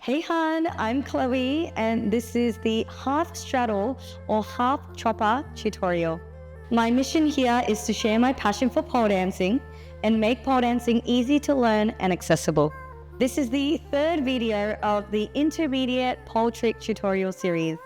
Hey hon, I'm Chloe and this is the half straddle or half chopper tutorial. My mission here is to share my passion for pole dancing and make pole dancing easy to learn and accessible. This is the third video of the intermediate pole trick tutorial series.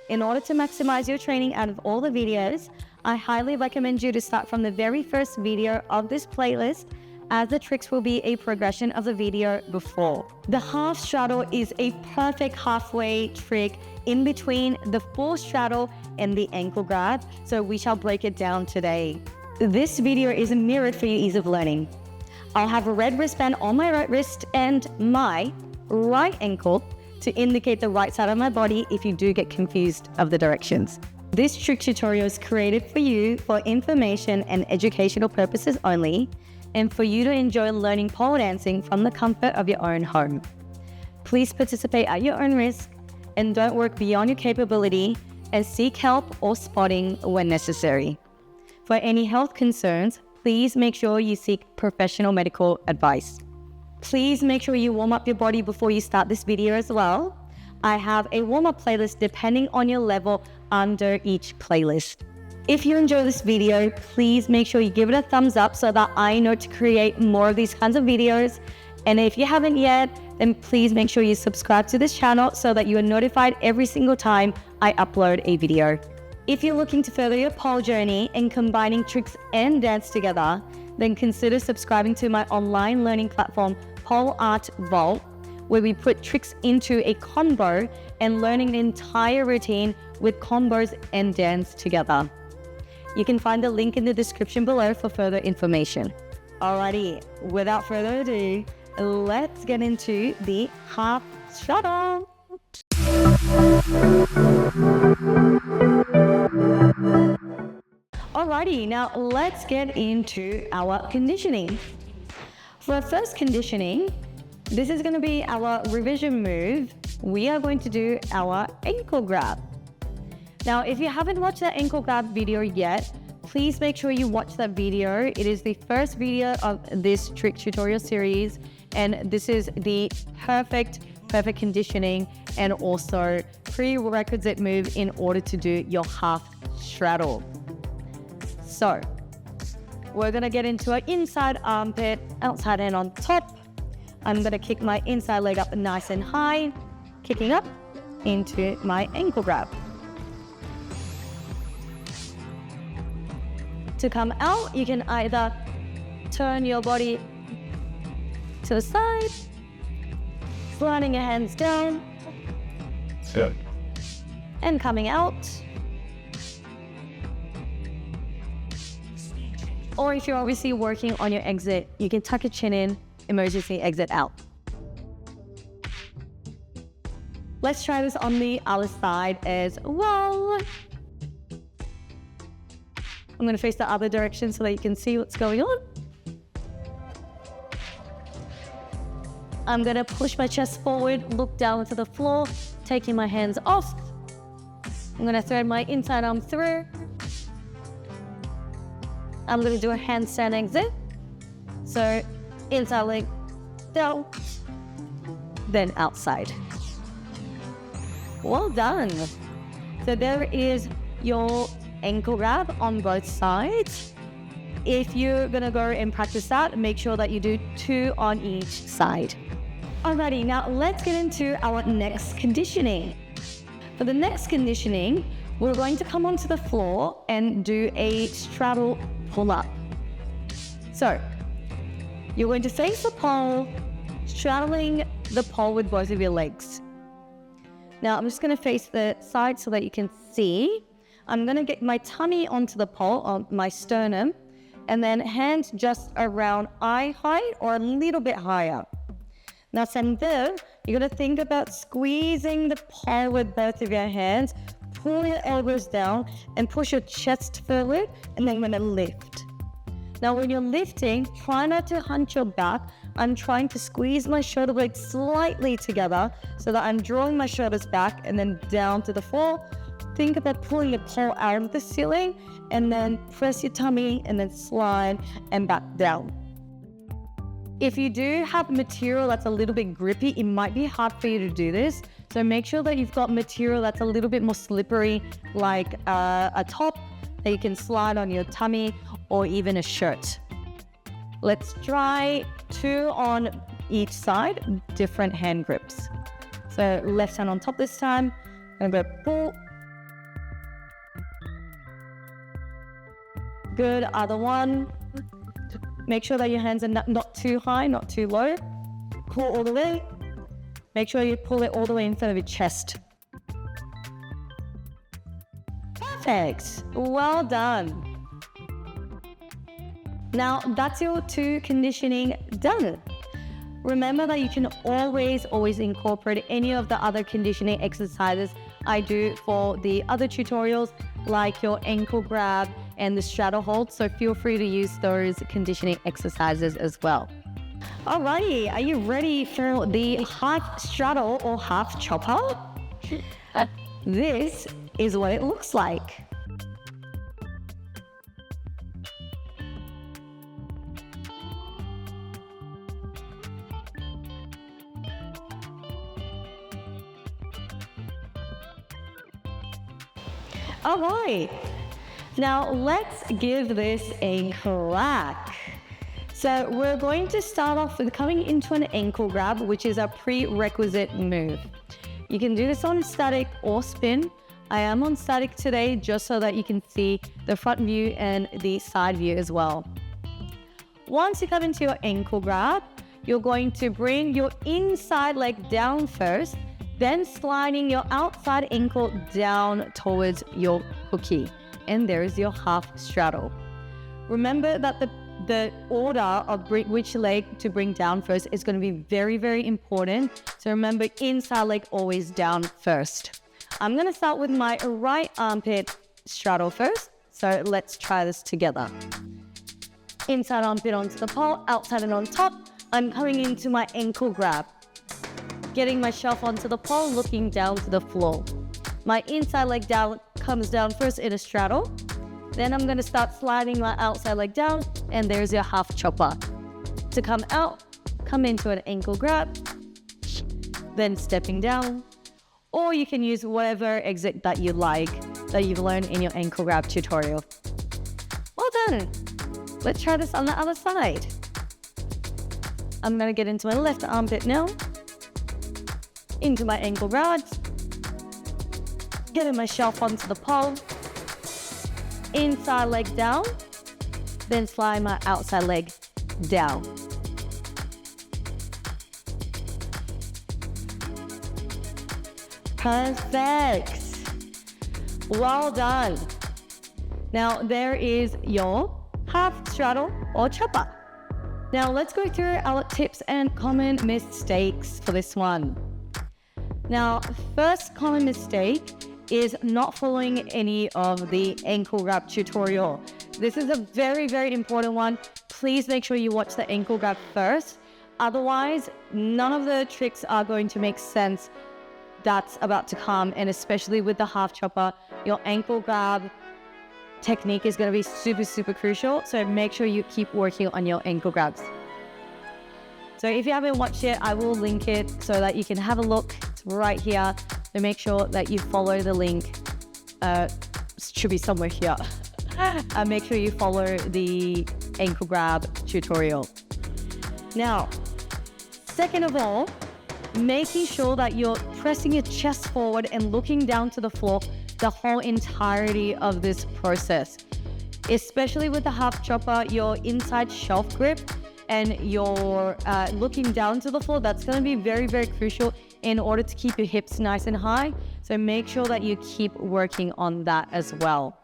In order to maximize your training out of all the videos, I highly recommend you to start from the very first video of this playlist, as the tricks will be a progression of the video before. The half straddle is a perfect halfway trick in between the full straddle and the ankle grab, so we shall break it down today. This video is mirrored for your ease of learning. I'll have a red wristband on my right wrist and my right ankle to indicate the right side of my body if you do get confused of the directions. This trick tutorial is created for you for information and educational purposes only, and for you to enjoy learning pole dancing from the comfort of your own home. Please participate at your own risk and don't work beyond your capability, and seek help or spotting when necessary. For any health concerns, please make sure you seek professional medical advice. Please make sure you warm up your body before you start this video as well. I have a warm-up playlist depending on your level under each playlist. If you enjoy this video, please make sure you give it a thumbs up so that I know to create more of these kinds of videos. And if you haven't yet, then please make sure you subscribe to this channel so that you are notified every single time I upload a video. If you're looking to further your pole journey and combining tricks and dance together, then consider subscribing to my online learning platform, Pole Art Vault, where we put tricks into a combo and learning an entire routine with combos and dance together. You can find the link in the description below for further information. Alrighty, without further ado, let's get into the half straddle. Alrighty, now let's get into our conditioning. For our first conditioning, this is going to be our revision move. We are going to do our ankle grab. Now, if you haven't watched that ankle grab video yet, please make sure you watch that video. It is the first video of this trick tutorial series, and this is the perfect conditioning and also prerequisite move in order to do your half straddle. So, we're gonna get into our inside armpit, outside hand on top. I'm gonna kick my inside leg up nice and high, kicking up into my ankle grab. To come out, you can either turn your body to the side, sliding your hands down, and coming out. Or if you're obviously working on your exit, you can tuck your chin in, emergency exit out. Let's try this on the other side as well. I'm going to face the other direction so that you can see what's going on. I'm going to push my chest forward, look down to the floor, taking my hands off. I'm going to thread my inside arm through. I'm going to do a handstand exit. So inside leg down, then outside. Well done. So there is your ankle grab on both sides. If you're gonna go and practice that, make sure that you do 2 on each side. Alrighty, now let's get into our next conditioning. For the next conditioning, we're going to come onto the floor and do a straddle pull-up. So, you're going to face the pole, straddling the pole with both of your legs. Now, I'm just gonna face the side so that you can see. I'm going to get my tummy onto the pole, on my sternum, and then hands just around eye height or a little bit higher. Now from there, you're going to think about squeezing the pole with both of your hands, pull your elbows down and push your chest forward, and then we're going to lift. Now when you're lifting, try not to hunch your back. I'm trying to squeeze my shoulder blades slightly together so that I'm drawing my shoulders back and then down to the floor. Think about pulling your pole out of the ceiling and then press your tummy and then slide and back down. If you do have material that's a little bit grippy, it might be hard for you to do this. So make sure that you've got material that's a little bit more slippery, like a top that you can slide on your tummy or even a shirt. Let's try 2 on each side, different hand grips. So left hand on top this time. I'm going to pull. Good, other one. Make sure that your hands are not too high, not too low. Pull all the way. Make sure you pull it all the way in front of your chest. Perfect. Well done. Now that's your 2 conditioning done. Remember that you can always incorporate any of the other conditioning exercises I do for the other tutorials, like your ankle grab and the straddle hold. So feel free to use those conditioning exercises as well. Alrighty, are you ready for the half straddle or half chopper? This is what it looks like. All right, now let's give this a crack. So we're going to start off with coming into an ankle grab, which is a prerequisite move. You can do this on static or spin. I am on static today just so that you can see the front view and the side view as well. Once you come into your ankle grab, you're going to bring your inside leg down first, then sliding your outside ankle down towards your hooky. And there's your half straddle. Remember that the order of which leg to bring down first is going to be very important. So remember, inside leg always down first. I'm going to start with my right armpit straddle first. So let's try this together. Inside armpit onto the pole, outside and on top. I'm coming into my ankle grab. Getting myself onto the pole, looking down to the floor. My inside leg down comes down first in a straddle. Then I'm going to start sliding my outside leg down, and there's your half chopper. To come out, come into an ankle grab, then stepping down. Or you can use whatever exit that you like, that you've learned in your ankle grab tutorial. Well done. Let's try this on the other side. I'm going to get into my left armpit now. Into my ankle grabs, getting myself onto the pole, inside leg down, then slide my outside leg down. Perfect. Well done. Now there is your half straddle or chopper. Now let's go through our tips and common mistakes for this one. Now, first common mistake is not following any of the ankle grab tutorial. This is a very important one. Please make sure you watch the ankle grab first. Otherwise, none of the tricks are going to make sense that's about to come. And especially with the half chopper, your ankle grab technique is going to be super crucial. So make sure you keep working on your ankle grabs. So if you haven't watched it, I will link it so that you can have a look. It's right here. So make sure that you follow the link. Should be somewhere here. Make sure you follow the ankle grab tutorial. Now, second of all, making sure that you're pressing your chest forward and looking down to the floor the whole entirety of this process. Especially with the half chopper, your inside shelf grip and you're looking down to the floor, that's going to be very crucial in order to keep your hips nice and high. So make sure that you keep working on that as well.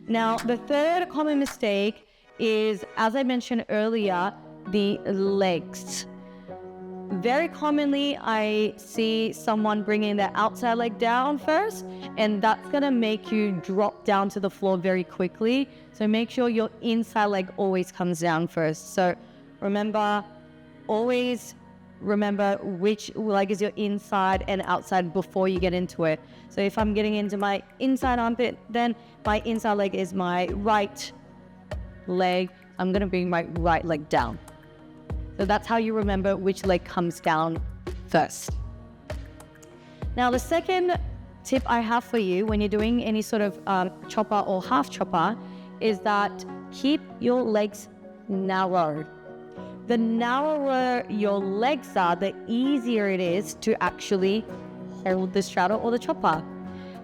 Now, the third common mistake is, as I mentioned earlier, the legs. Very commonly, I see someone bringing their outside leg down first, and that's going to make you drop down to the floor very quickly. So make sure your inside leg always comes down first. So always remember which leg is your inside and outside before you get into it. So if I'm getting into my inside armpit, then my inside leg is my right leg. I'm going to bring my right leg down. So that's how you remember which leg comes down first. Now, the second tip I have for you when you're doing any sort of chopper or half chopper is that keep your legs narrow. The narrower your legs are, the easier it is to actually hold the straddle or the chopper.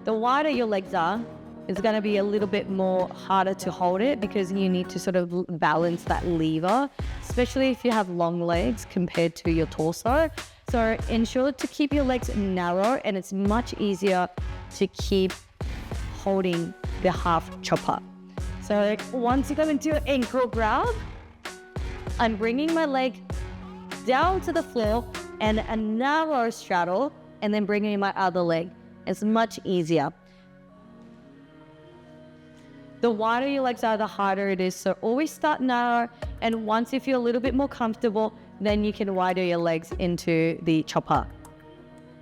The wider your legs are, it's going to be a little bit more harder to hold it because you need to sort of balance that lever, especially if you have long legs compared to your torso. So ensure to keep your legs narrow, and it's much easier to keep holding the half chopper. So once you come into your ankle grab, I'm bringing my leg down to the floor and a narrow straddle, and then bringing my other leg. It's much easier. The wider your legs are, the harder it is. So always start narrow, and once you feel a little bit more comfortable, then you can widen your legs into the chopper.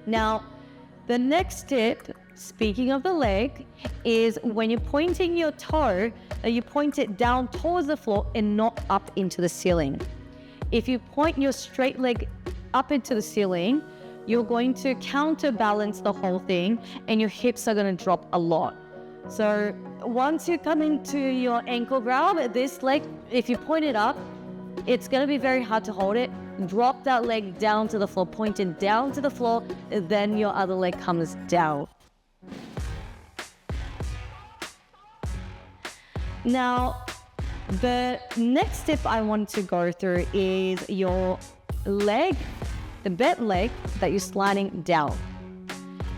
Now, the next tip, speaking of the leg, is when you're pointing your toe, you point it down towards the floor and not up into the ceiling. If you point your straight leg up into the ceiling, you're going to counterbalance the whole thing and your hips are going to drop a lot. So once you come into your ankle grab, this leg, if you point it up, it's going to be very hard to hold it. Drop that leg down to the floor, point it down to the floor, and then your other leg comes down. Now, the next tip I want to go through is your leg, the bent leg that you're sliding down.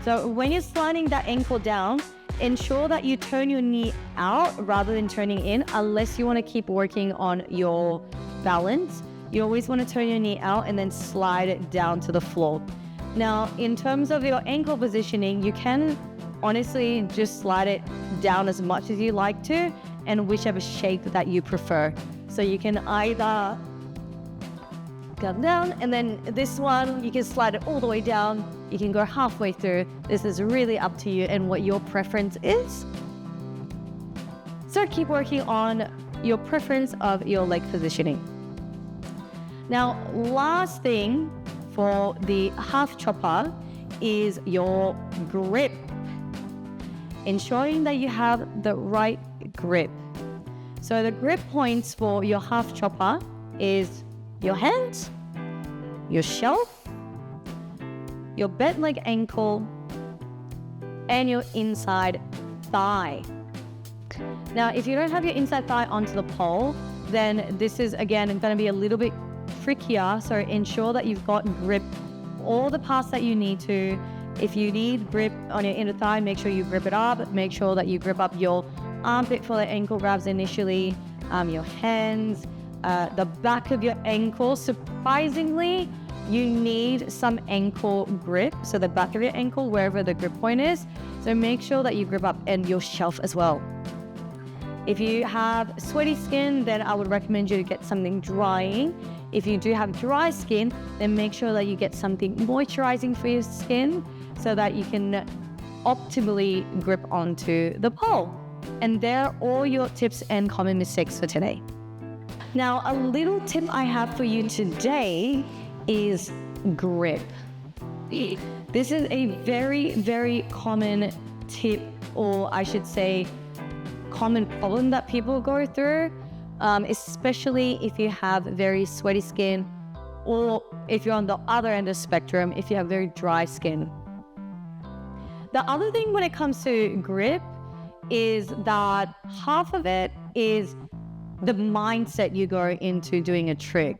So when you're sliding that ankle down, ensure that you turn your knee out rather than turning in, unless you want to keep working on your balance. You always want to turn your knee out and then slide it down to the floor. Now, in terms of your ankle positioning, you can honestly just slide it down as much as you like to, and whichever shape that you prefer. So you can either come down, and then this one, you can slide it all the way down. You can go halfway through. This is really up to you and what your preference is. So keep working on your preference of your leg positioning. Now, last thing for the half chopper is your grip. Ensuring that you have the right grip. So the grip points for your half chopper is your hands, your shelf, your bent leg ankle, and your inside thigh. Now, if you don't have your inside thigh onto the pole, then this is again going to be a little bit trickier. So ensure that you've got grip all the parts that you need to. If you need grip on your inner thigh, make sure you grip it up. Make sure that you grip up your armpit for the ankle grabs initially, your hands, the back of your ankle. Surprisingly, you need some ankle grip. So the back of your ankle, wherever the grip point is. So make sure that you grip up, and your shelf as well. If you have sweaty skin, then I would recommend you to get something drying. If you do have dry skin, then make sure that you get something moisturizing for your skin so that you can optimally grip onto the pole. And there are all your tips and common mistakes for today. Now, a little tip I have for you today is grip. This is a very, very common tip, or I should say common problem that people go through, especially if you have very sweaty skin, or if you're on the other end of the spectrum, if you have very dry skin. The other thing when it comes to grip is that half of it is the mindset you go into doing a trick.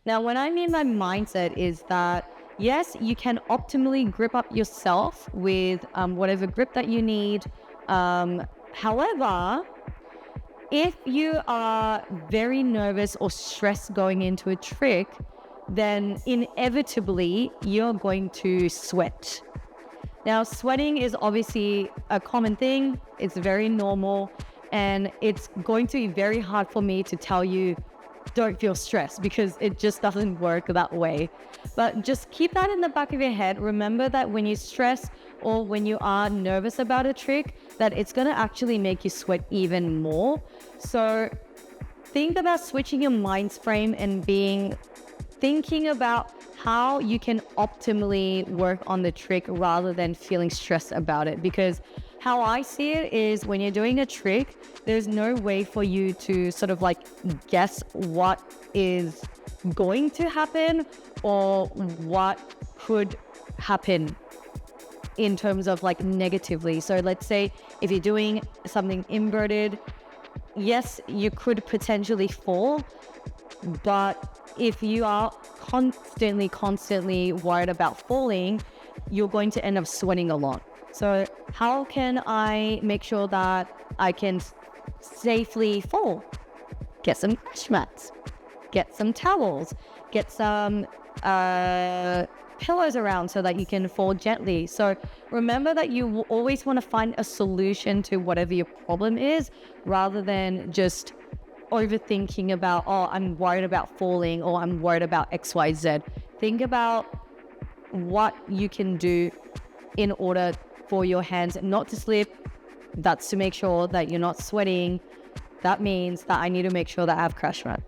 Now, what I mean by mindset is that, yes, you can optimally grip up yourself with whatever grip that you need. However, if you are very nervous or stressed going into a trick, then inevitably you're going to sweat. Now, sweating is obviously a common thing. It's very normal, and it's going to be very hard for me to tell you don't feel stressed, because it just doesn't work that way. But just keep that in the back of your head. Remember that when you stress or when you are nervous about a trick, that it's going to actually make you sweat even more. So think about switching your mind's frame and being thinking about how you can optimally work on the trick rather than feeling stressed about it. Because how I see it is when you're doing a trick, there's no way for you to sort of like guess what is going to happen or what could happen in terms of like negatively. So let's say if you're doing something inverted, yes, you could potentially fall, but if you are constantly worried about falling, you're going to end up sweating a lot. So how can I make sure that I can safely fall? Get some crash mats, get some towels, get some pillows around so that you can fall gently. So remember that you will always want to find a solution to whatever your problem is rather than just overthinking about, oh, I'm worried about falling or I'm worried about XYZ. Think about what you can do in order for your hands not to slip. That's to make sure that you're not sweating. That means that I need to make sure that I have crash mat.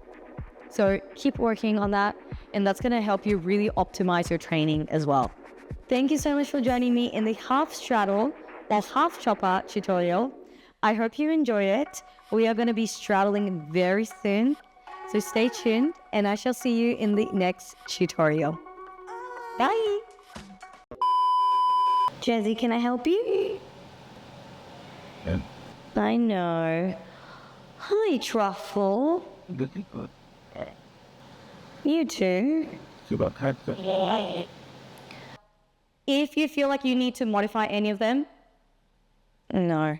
So keep working on that, and that's going to help you really optimize your training as well. Thank you so much for joining me in the half straddle or half chopper tutorial. I hope you enjoy it. We are going to be straddling very soon, so stay tuned and I shall see you in the next tutorial. Bye! Jazzy, can I help you? Yeah. I know. Hi, Truffle. You too. If you feel like you need to modify any of them, no.